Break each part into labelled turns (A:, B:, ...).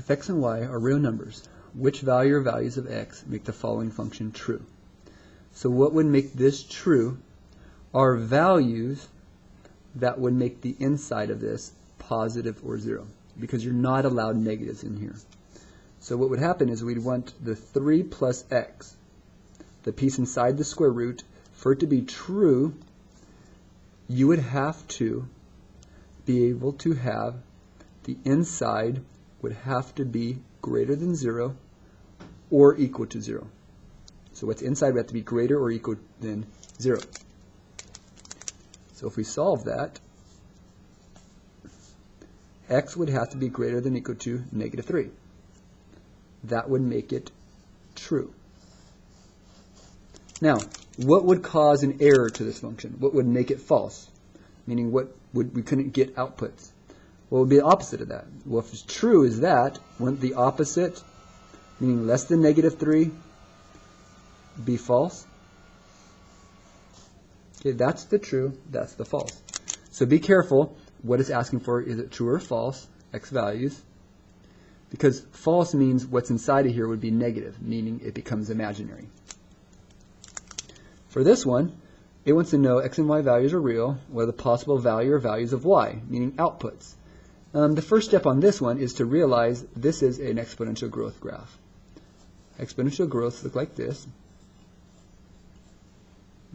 A: If x and y are real numbers, which value or values of x make the following function true? So what would make this true are values that would make the inside of this positive or 0, because you're not allowed negatives in here. So what would happen is we'd want the 3 plus x, the piece inside the square root, for it to be true, you would have to be able to have the inside would have to be greater than 0 or equal to 0. So what's inside would have to be greater or equal than 0. So if we solve that, x would have to be greater than or equal to negative 3. That would make it true. Now, what would cause an error to this function? What would make it false? Meaning we couldn't get outputs. What would be the opposite of that? Well, if it's true is that, wouldn't the opposite, meaning less than negative 3, be false? Okay, that's the true, that's the false. So be careful what it's asking for. Is it true or false? X values. Because false means what's inside of here would be negative, meaning it becomes imaginary. For this one, it wants to know x and y values are real. What are the possible value or values of y, meaning outputs? The first step on this one is to realize this is an exponential growth graph. Exponential growths look like this.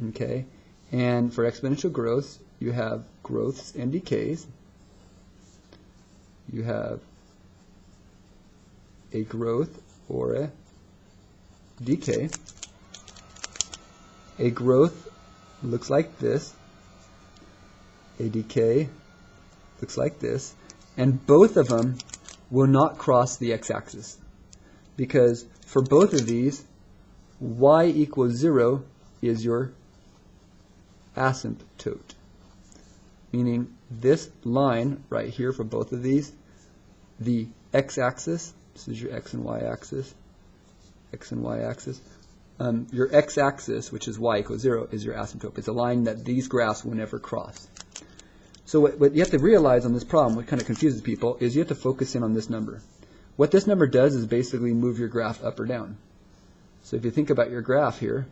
A: Okay, and for exponential growths, you have growths and decays. You have a growth or a decay. A growth looks like this. A decay looks like this. And both of them will not cross the x-axis, because for both of these, y equals 0 is your asymptote. Meaning this line right here for both of these, the x-axis, this is your x and y axis, x and y axis. Your x-axis, which is y equals 0, is your asymptote. It's a line that these graphs will never cross. So what you have to realize on this problem, what kind of confuses people, is you have to focus in on this number. What this number does is basically move your graph up or down. So if you think about your graph here,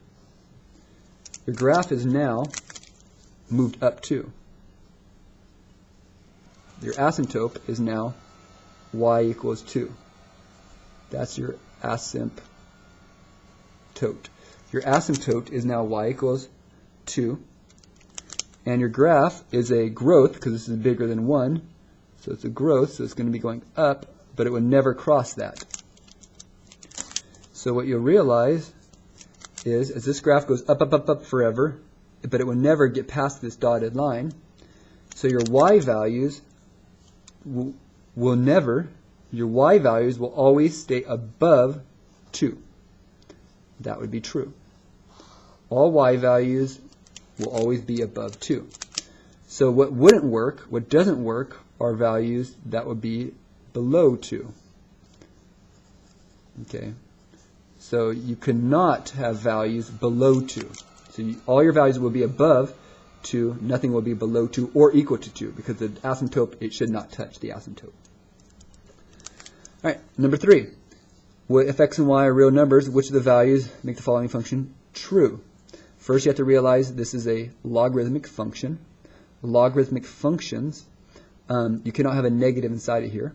A: your graph is now moved up 2. Your asymptote is now y equals 2. That's your asymptote. Your asymptote is now y equals 2. And your graph is a growth, because this is bigger than 1. So it's a growth, so it's going to be going up, but it would never cross that. So what you'll realize is, as this graph goes up, up, up, up forever, but it will never get past this dotted line. So your y values will never, your y values will always stay above 2. That would be true. All y values will always be above 2. So what wouldn't work, what doesn't work, are values that would be below 2. Okay, so you cannot have values below 2. So all your values will be above 2, nothing will be below 2 or equal to 2, because the asymptote, it should not touch the asymptote. All right, number 3. If x and y are real numbers, which of the values make the following function true? First, you have to realize this is a logarithmic function. Logarithmic functions, you cannot have a negative inside of here.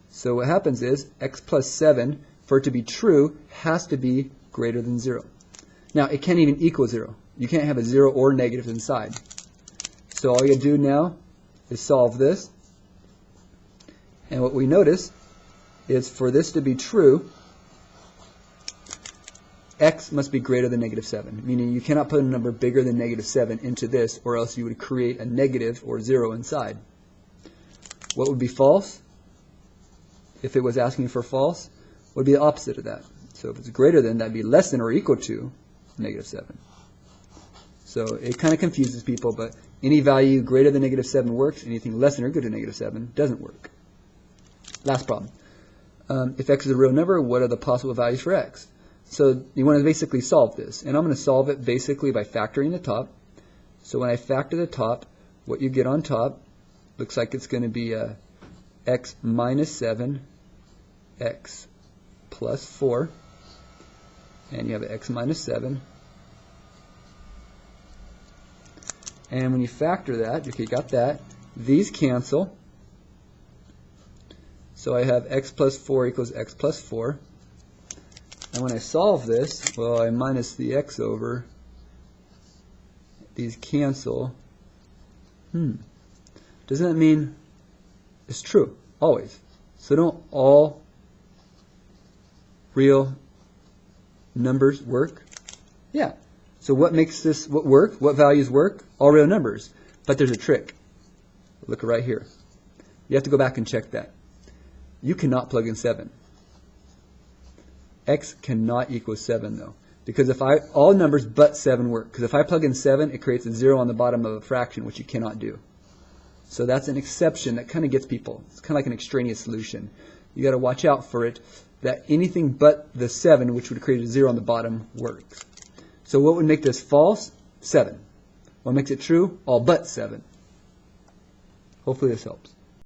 A: So what happens is x plus 7, for it to be true, has to be greater than 0. Now, it can't even equal 0. You can't have a 0 or negative inside. So all you do now is solve this. And what we notice is for this to be true, x must be greater than negative 7, meaning you cannot put a number bigger than negative 7 into this, or else you would create a negative or 0 inside. What would be false? If it was asking for false, would be the opposite of that. So if it's greater than, that would be less than or equal to negative 7. So it kind of confuses people, but any value greater than negative 7 works. Anything less than or equal to negative 7 doesn't work. Last problem. If x is a real number, what are the possible values for x? So you want to basically solve this. And I'm going to solve it basically by factoring the top. So when I factor the top, what you get on top looks like it's going to be x minus 7 x plus 4, and you have x minus 7. And when you factor that, okay, you got that. These cancel. So I have x plus 4 equals x plus 4. And when I solve this, well, I minus the x over. These cancel. Doesn't that mean it's true? Always. So don't all real numbers work? Yeah. So what makes this work? What values work? All real numbers. But there's a trick. Look right here. You have to go back and check that. You cannot plug in 7. X cannot equal 7 though. Because if all numbers but 7 work. Because if I plug in 7, it creates a 0 on the bottom of a fraction, which you cannot do. So that's an exception that kind of gets people. It's kind of like an extraneous solution. You got to watch out for it, that anything but the 7, which would create a 0 on the bottom, works. So what would make this false? 7. What makes it true? All but 7. Hopefully this helps.